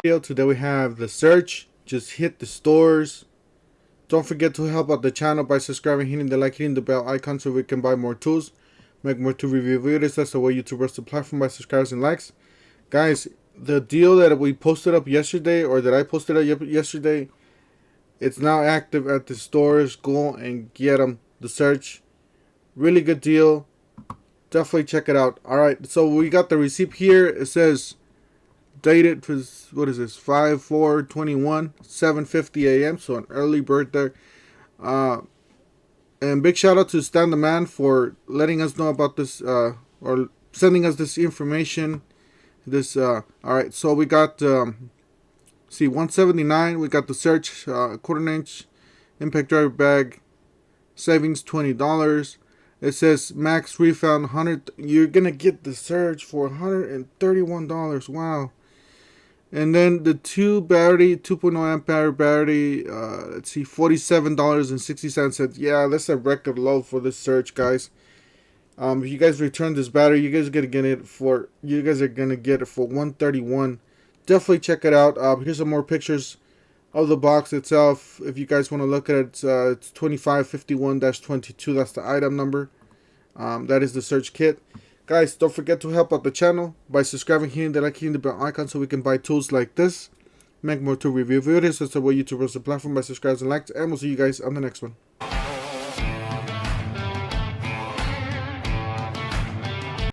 Today we have the search. Just hit the stores. Don't forget to help out the channel by subscribing, hitting the like, hitting the bell icon so we can buy more tools, make more tool review videos. That's the way YouTubers the platform by subscribers and likes. Guys, the deal that we posted up yesterday, or that I posted up yesterday, it's now active at the stores. Go and get them. The search, really good deal. Definitely check it out. Alright, so we got the receipt here. It says dated for, what is this, 5/4/21, 7:50 a.m. So an early bird there. And big shout out to Stan the Man for letting us know about this, or sending us this information. Alright, so we got 179. We got the search, quarter inch impact driver bag, savings $20. It says max refund 100. You're gonna get the surge for $131. Wow. And then the 2.0 amp hour battery, let's see, $47.60. Yeah, that's a record low for this surge, guys. If you guys return this battery, you guys are gonna get it for $131. Definitely check it out. Here's some more pictures of the box itself. If you guys want to look at it, it's 2551-22. That's the item number. That is the search kit. Guys, don't forget to help out the channel by subscribing, hitting the like, hitting the bell icon so we can buy tools like this, make more tool review videos. That's the way YouTubers the platform by subscribing and likes. And we'll see you guys on the next one.